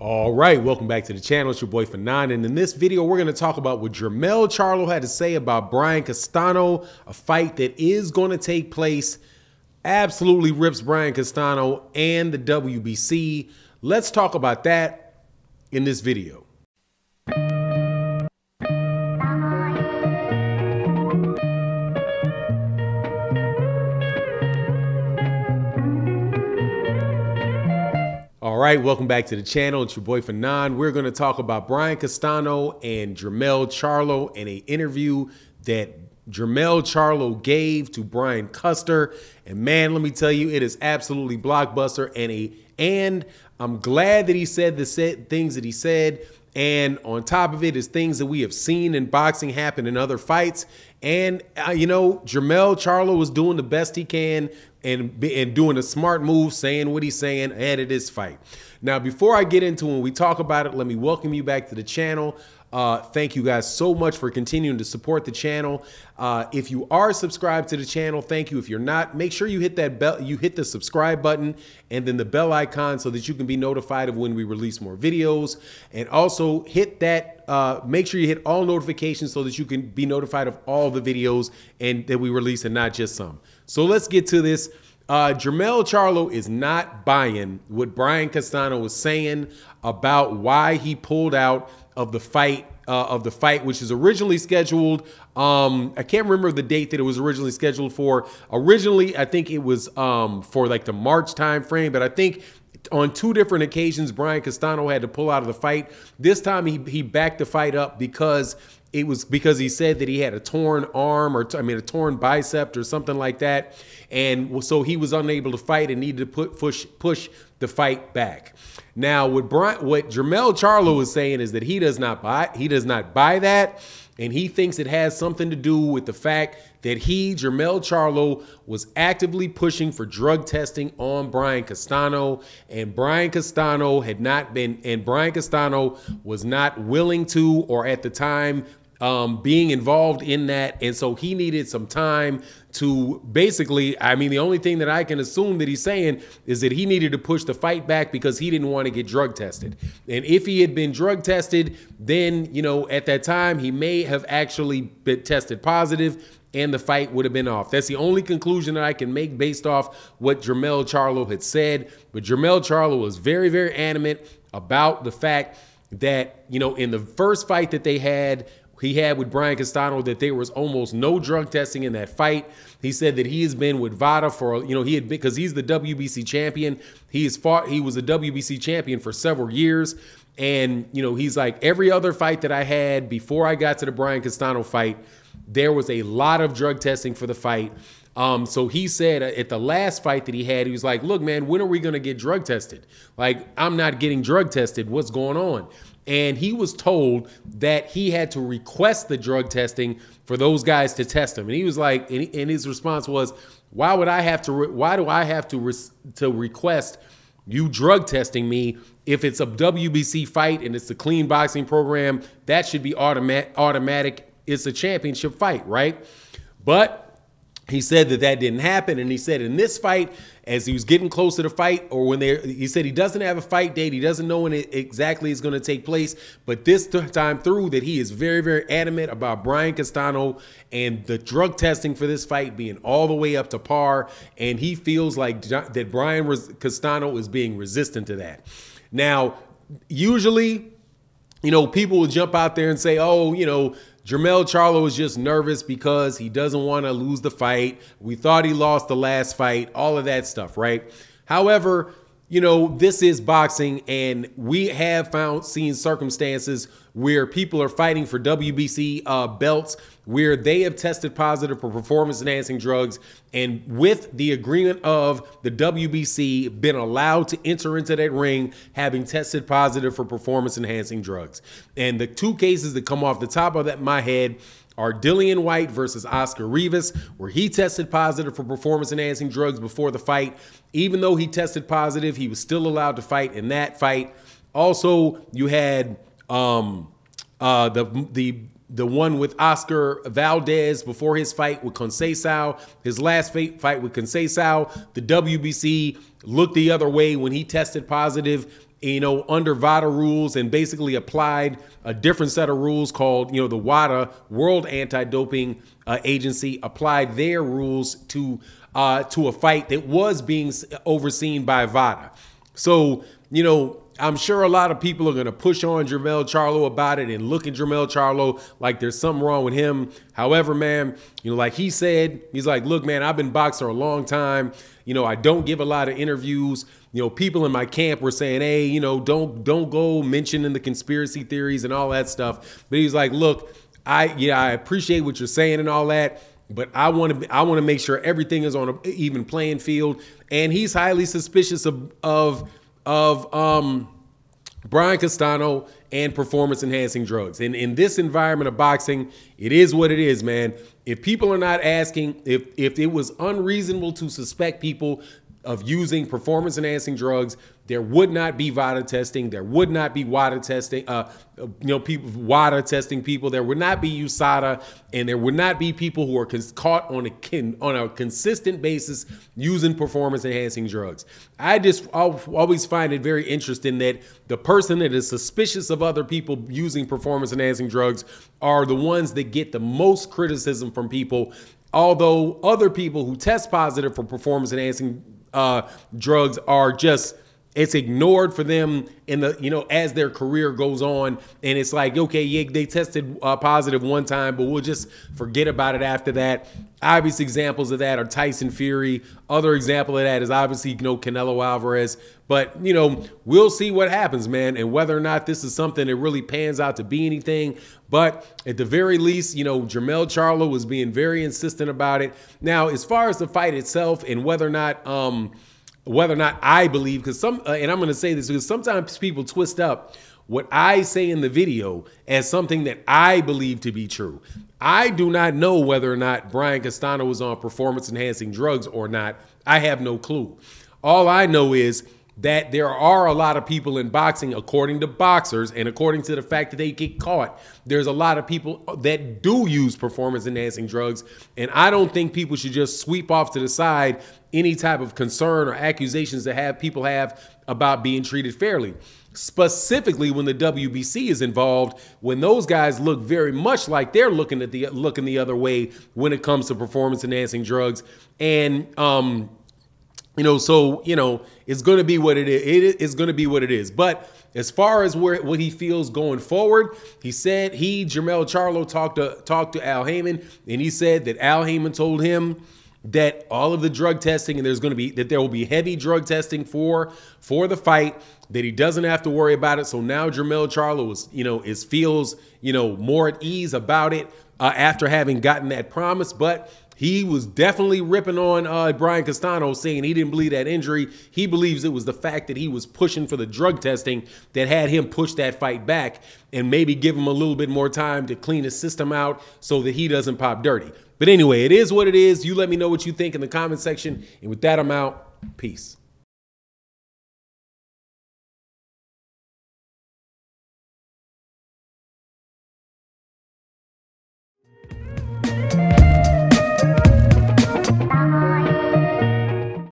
All right, welcome back to the channel. It's your boy Fanon, and in this video, we're going to talk about what Jermell Charlo had to say about Brian Castano, a fight that is going to take place. Absolutely rips Brian Castano and the WBC. Let's talk about that in this video. All right, welcome back to the channel. It's your boy Fanon. We're going to talk about Brian Castano and Jermell Charlo in an interview that Jermell Charlo gave to Brian Custer. And man, let me tell you, it is absolutely blockbuster. And I'm glad that he said the things that he said. And on top of it is things that we have seen in boxing happen in other fights. And, you know, Jermell Charlo was doing the best he can and doing a smart move, saying what he's saying ahead of this fight. Now, before I get into when we talk about it, let me welcome you back to the channel. Thank you guys so much for continuing to support the channel. If you are subscribed to the channel, thank you. If you're not, make sure you hit that bell, you hit the subscribe button and then the bell icon so that you can be notified of when we release more videos. And also hit that, make sure you hit all notifications so that you can be notified of all the videos and that we release and not just some. So let's get to this. Jermell Charlo is not buying what Brian Castano was saying about why he pulled out of the fight, which is originally scheduled. I can't remember the date that it was originally scheduled for. Originally, I think it was for like the March time frame, but I think on two different occasions, Brian Castano had to pull out of the fight. This time he backed the fight up because he said that he had a torn arm, or a torn bicep or something like that. And so he was unable to fight and needed to push the fight back. Now, what Jermell Charlo is saying is that he does not buy that, and he thinks it has something to do with the fact that Jermell Charlo, was actively pushing for drug testing on Brian Castano, and Brian Castano was not willing to, or at the time, being involved in that. And so he needed some time to basically, the only thing that I can assume that he's saying is that he needed to push the fight back because he didn't want to get drug tested. And if he had been drug tested, then, you know, at that time, he may have actually been tested positive and the fight would have been off. That's the only conclusion that I can make based off what Jermell Charlo had said. But Jermell Charlo was very, very adamant about the fact that, you know, in the first fight that he had with Brian Castano, that there was almost no drug testing in that fight. He said that he has been with VADA for, you know, because he's the WBC champion. He was a WBC champion for several years. And, you know, he's like, every other fight that I had before I got to the Brian Castano fight, there was a lot of drug testing for the fight. So he said at the last fight that he had, he was like, look, man, when are we going to get drug tested? Like, I'm not getting drug tested. What's going on? And he was told that he had to request the drug testing for those guys to test him. And he was like, and his response was, why do I have to request you drug testing me? If it's a WBC fight and it's a clean boxing program, that should be automatic. It's a championship fight, right? But he said that didn't happen. And he said in this fight, as he was getting close to the fight, or he said he doesn't have a fight date. He doesn't know when it exactly is going to take place. But this time through, that he is very, very adamant about Brian Castano and the drug testing for this fight being all the way up to par. And he feels like that Brian Castano is being resistant to that. Now, usually, you know, people will jump out there and say, oh, you know, Jermell Charlo is just nervous because he doesn't want to lose the fight. We thought he lost the last fight, all of that stuff, right? However, you know, this is boxing, and we have seen circumstances where people are fighting for WBC belts where they have tested positive for performance-enhancing drugs, and with the agreement of the WBC, been allowed to enter into that ring having tested positive for performance-enhancing drugs. And the two cases that come off the top of my head are Dillian White versus Oscar Rivas, where he tested positive for performance-enhancing drugs before the fight. Even though he tested positive, he was still allowed to fight in that fight. Also, you had the one with Oscar Valdez before his fight with Conceição, his last fight with Conceição. The WBC looked the other way when he tested positive under VADA rules and basically applied a different set of rules called, the WADA, World Anti-Doping Agency, applied their rules to a fight that was being overseen by VADA. So, I'm sure a lot of people are going to push on Jermell Charlo about it and look at Jermell Charlo like there's something wrong with him. However, man, like he said, he's like, look, man, I've been boxing for a long time. I don't give a lot of interviews. People in my camp were saying, hey, don't go mentioning the conspiracy theories and all that stuff. But he's like, look, I appreciate what you're saying and all that, but I want to make sure everything is on an even playing field. And he's highly suspicious of Brian Castano and performance enhancing drugs. And in this environment of boxing, it is what it is, man. If people are not asking, if it was unreasonable to suspect people of using performance enhancing drugs, there would not be VADA testing. There would not be WADA testing, people WADA testing people. There would not be USADA, and there would not be people who are caught on a consistent basis using performance enhancing drugs. I always find it very interesting that the person that is suspicious of other people using performance enhancing drugs are the ones that get the most criticism from people, although other people who test positive for performance enhancing drugs are just, it's ignored for them in the, as their career goes on. And it's like, okay, yeah, they tested positive one time, but we'll just forget about it after that. Obvious examples of that are Tyson Fury. Other example of that is obviously, Canelo Alvarez. But, we'll see what happens, man, and whether or not this is something that really pans out to be anything. But at the very least, Jermell Charlo was being very insistent about it. Now, as far as the fight itself and whether or not I believe, because and I'm going to say this because sometimes people twist up what I say in the video as something that I believe to be true. I do not know whether or not Brian Castano was on performance enhancing drugs or not. I have no clue. All I know is that there are a lot of people in boxing, according to boxers and according to the fact that they get caught, there's a lot of people that do use performance enhancing drugs. And I don't think people should just sweep off to the side any type of concern or accusations that people have about being treated fairly. Specifically when the WBC is involved, when those guys look very much like they're looking the other way when it comes to performance enhancing drugs. And it's going to be what it is. It's going to be what it is. But as far as what he feels going forward, he said Jermell Charlo talked to Al Heyman, and he said that Al Heyman told him that all of the drug testing, and there will be heavy drug testing for the fight, that he doesn't have to worry about it. So now Jermell Charlo feels more at ease about it after having gotten that promise. But he was definitely ripping on Brian Castano, saying he didn't believe that injury. He believes it was the fact that he was pushing for the drug testing that had him push that fight back and maybe give him a little bit more time to clean his system out so that he doesn't pop dirty. But anyway, it is what it is. You let me know what you think in the comment section. And with that, I'm out. Peace.